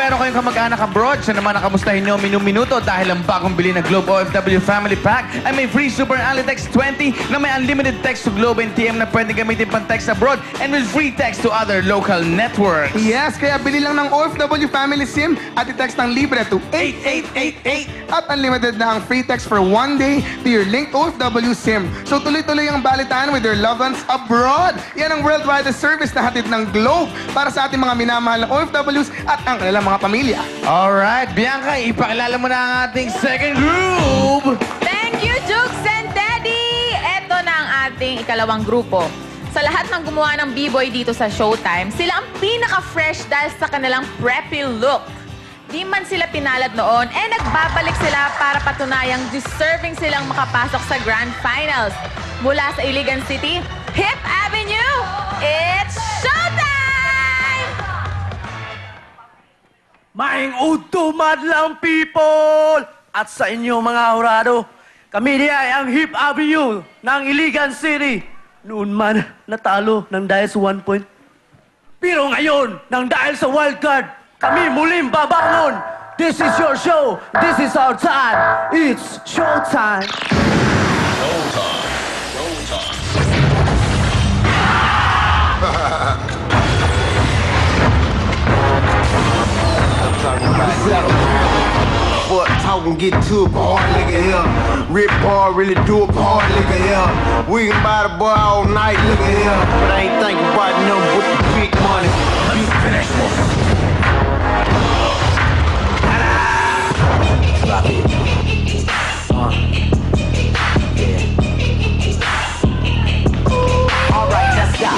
mayroon kayong kamag-anak abroad, siya naman nakamustahin nyo minuto dahil ang bagong bili na Globe OFW Family Pack ay may free Super Alitext 20 na may unlimited text to Globe and TM na pwede gamitin pang text abroad and with free text to other local networks. Yes, kaya bili lang ng OFW Family SIM at i-text ng libre to 8888 at unlimited na ang free text for 1 day to your linked OFW SIM. So tuloy-tuloy ang balitaan with your loved ones abroad. Yan ang worldwide service na hatid ng Globe para sa ating mga minamahal na OFWs at ang kanilang mga pamilya. Alright, Bianca, ipakilala mo na ang ating second group. Thank you, Jukes and Daddy! Ito na ang ating ikalawang grupo. Sa lahat ng gumawa ng B-Boy dito sa Showtime, sila ang pinaka-fresh dahil sa kanilang preppy look. Di man sila pinalad noon, nagbabalik sila para patunayang deserving silang makapasok sa Grand Finals. Mula sa Iligan City, Hip Avenue, it's Showtime! Maing udto madlang people! At sa inyo mga hurado, kami niya ay ang Hip Avenue ng Iligan City. Noon man natalo ng dahil sa 1 point. Pero ngayon, nang dahil sa wildcard, kami muling babangon. This is your show. This is our time. It's showtime. Fuck talking, get to it, hard nigga here. Rip hard, really do it, hard nigga here. We can buy the boy all night, nigga here. But I ain't thinking about nothing with the big money. You finish this. Drop it. Yeah. All right, let's go.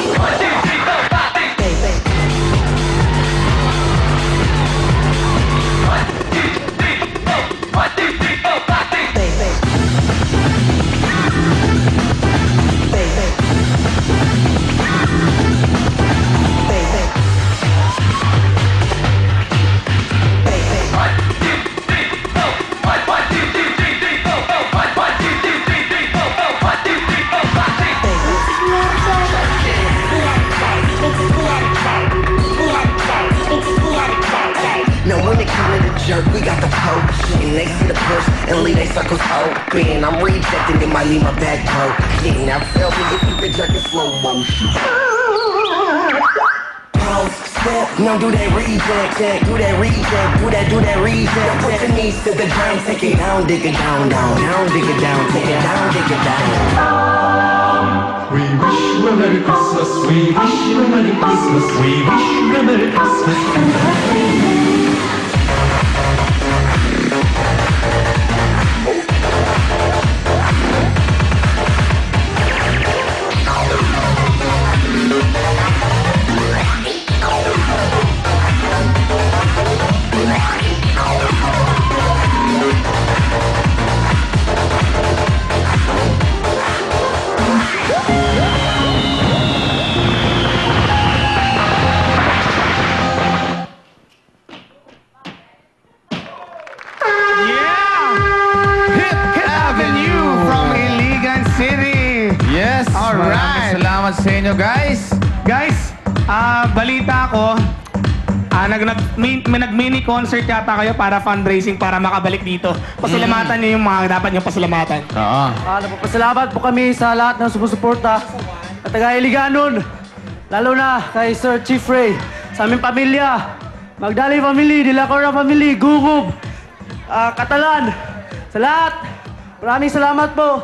Now when it come to the jerk, we got the poke. And they see the push and leave they circles open. I'm rejecting, it might leave my back broke. Now feel me if you can jerk in slow motion. Pause, step, now do that reject, check, do that reject, do that reject. Put your knees to the ground, take it down, dig it down, down, down, dig it down, take it down, dig it down. We wish you a Merry Christmas, we wish you a Merry Christmas, we wish you a Merry Christmas and a Happy New Year. Yes, Alright. maraming salamat sa inyo, guys. Guys, balita ko, nag-mini concert yata kayo para fundraising para makabalik dito. Pasalamatan niyo yung mga dapat niyo pasalamatan. Oo. Nagpapasalamat po kami sa lahat ng sumusuporta at taga-Iliganon. Lalo na kay Sir Chief Ray, sa aming pamilya, Magdalay family, Dilacora family, Gugub, Katalan, sa lahat. Maraming salamat po.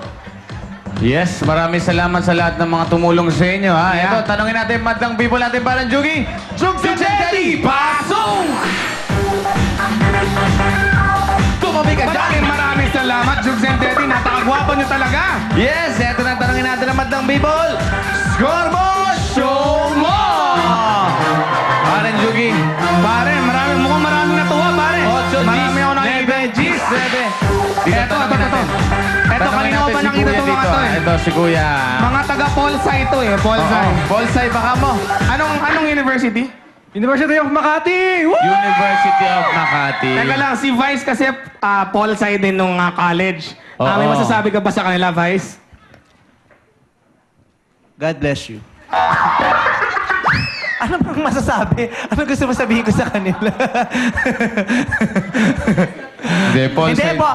Yes, maraming salamat sa lahat ng mga tumulong sa inyo, ha? Ito, tanungin natin, madlang people natin, parang Jugi. Jugs and Teddy, pasok! Tumabi ka dyan! Maraming salamat, Jugs and Teddy. Napakagwapo niyo talaga. Yes, ito na tanungin natin ang madlang people. Score mo! Show mo! Parang Jugi. Pare, mukhang maraming natuwa, pare. 8 Marami ako nakikita. G's, 7. Ito, kanina ko pa nakita itong mga to eh. Ito, si Kuya. Mga taga-Polsa ito eh, Polsa. Polsay, baka mo. Anong university? University of Makati! Woo! University of Makati. Teka lang, si Vice kasi Polsa din nung college. Oo. May masasabi ka ba sa kanila, Vice? God bless you. Ano bang masasabi? Ano gusto mo sabihin ko sa kanila? Hindi, Paul. Hindi sa'yo- po,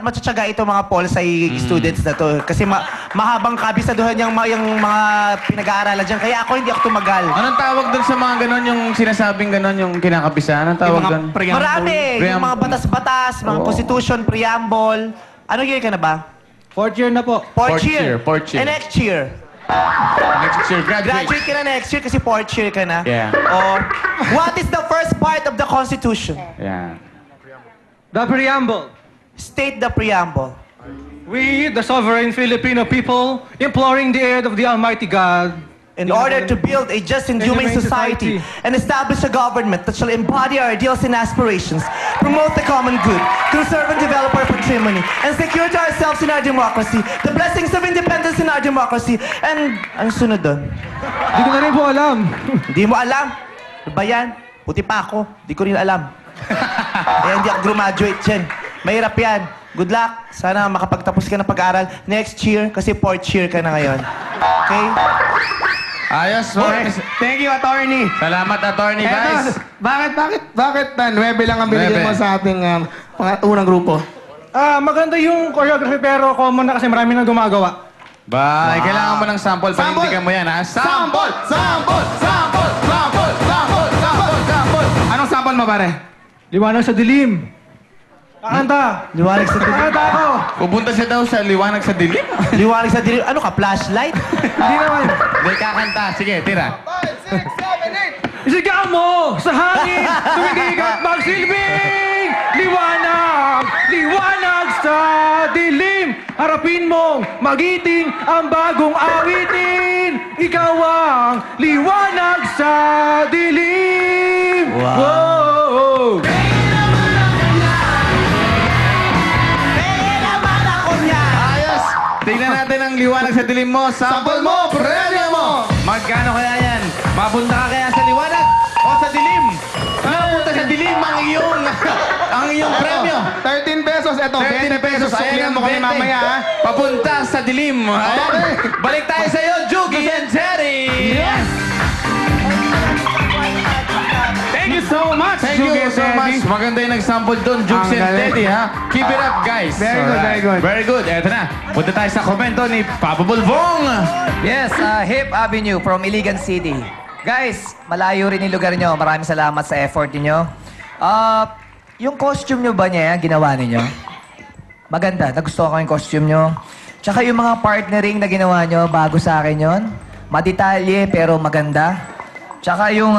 matutsaga ito mga Polsai students na to. Kasi mahabang kabisaduhan yung mga pinag-aaralan dyan. Kaya ako hindi ako tumagal. Anong tawag doon sa mga ganon, yung sinasabing ganon, yung kinakabisa? Anong tawag doon? Marami. Yung mga batas-batas, mga constitution, preamble. Ano year ka na ba? Fourth year na po. Fourth year. Fourth year. And next year. Next year, graduate. Graduate ka na next year kasi fourth year ka na. Yeah. Or, what is the first part of the Constitution? Yeah. The preamble. State the preamble. We, the sovereign Filipino people, imploring the aid of the Almighty God, In order to build a just and humane society and establish a government that shall embody our ideals and aspirations, promote the common good, conserve and develop our patrimony, and secure to ourselves in our democracy the blessings of independence in our democracy. And, ang sunod doon? Hindi ko na rin po alam. Hindi mo alam? Ano ba yan? Puti pa ako. Hindi ko rin alam. Kaya hindi ako graduate dyan. Mahirap yan. Good luck. Sana makapagtapos ka ng pag-aaral next year kasi fourth year ka na ngayon. Okay? Ayos, Okay. Thank you, attorney. Salamat, Attorney Vice. Bakit 9 lang ang binigyan 9. mo sa ating unang grupo? Maganda yung choreography pero common na kasi marami nang gumagawa. Bye. Kailangan mo ng sample. Panindigan mo yan, ha? Sample! Sample! Sample! Sample! Sample! Sample! Sample! Anong sample mo, pare? Liwanag sa dilim. Kakanta. Liwanag sa dilim. Kakanta ako. Pupunta siya daw sa liwanag sa dilim. Liwanag sa dilim. Ano ka? Flashlight? Hindi naman. Hindi, kakanta. Sige, tira. 5, 6, 7, 8! Isigaw mo sa hangin, tumigig at magsilbing liwanag, liwanag sa dilim. Harapin mong magiting ang bagong awitin. Ikaw ang liwanag sa dilim. Wow. Ayos. Tingnan natin ang liwanag sa dilim mo. Sample mo, premyo mo. Magkano kaya yan? Mapunta ka kaya sa liwanag o sa dilim? Mapunta sa dilim ang iyong premyo. 13 pesos. Ito, 13 pesos. Suklihan mo kami 20. mamaya, ha? Papunta sa dilim. Ayan. Balik tayo sa iyo, Jugi and Terry. Yes. Thank you so much, Thank you so much. Maganda yung nag-sample doon, Jukes Ang and galing. Teddy, ha? Keep it up, guys. Very good, very good. Very good. Eto na. Punta tayo sa komento ni Papa Bulbong. Yes, Hip Avenue from Iligan City. Guys, malayo rin yung lugar nyo. Maraming salamat sa effort niyo. Yung costume nyo ba niya, ginawa ninyo? Maganda. Nagustuhan ko yung costume nyo. Tsaka yung mga partnering na ginawa nyo, bago sa akin yon. Madetalye pero maganda. Tsaka yung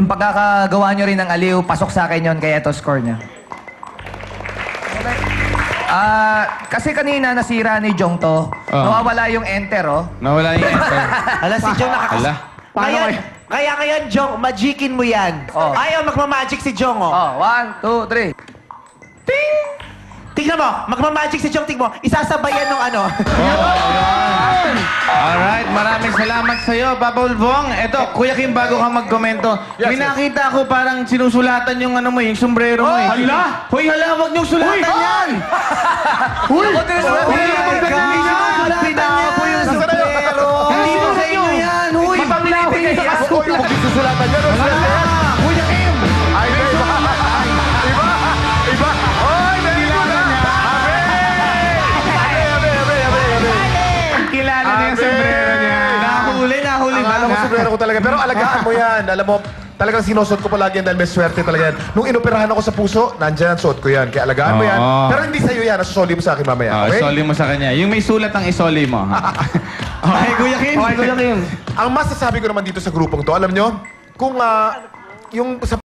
pagkakagawa nyo rin ng aliw, pasok sa akin yon, kaya ito score niya. Kasi kanina nasira ni Jong to. Nawawala yung enter, oh. Nawala yung enter. Ala, si Jong Ala. Kaya ngayon, Jong, magikin mo yan. Oh. Ayaw, magmamagic si Jong, oh. Oh, 1, 2, 3. Ting! Tingnan mo, magmamagic si Jong, tingnan mo. Isasabayan ng ano. Alright, maraming salamat sa iyo, Papa Bulbong. Eto, Kuya Kim, bago ka magkomento, may nakita ko parang sinusulatan yung ano mo, yung sombrero mo. Hala! Hoy, hala, wag niyong sulatan yan! Uy! Ako din Hoy, Pinapo yung sombrero. Hindi mo sa inyo yan, huy! Mapamilipin kayo. Kuya Kim! Kilala niya yung sombrero niya. Nahuli ba? Alam mo, sombrero ko talaga. Pero alagaan mo yan. Alam mo, talagang sinusot ko palagi yan dahil may swerte talaga yan. Nung inoperahan ako sa puso, nandyan ang suot ko yan. Kaya alagaan mo yan. Oo. Pero hindi sa'yo yan. Nasusoli mo sa akin mamaya. Okay? Isoli mo sa kanya. Yung may sulat ang isoli mo. Okay, Kuya Kim. Okay, Kuya Kim. Ang masasabi ko naman dito sa grupong to, alam nyo, kung yung sa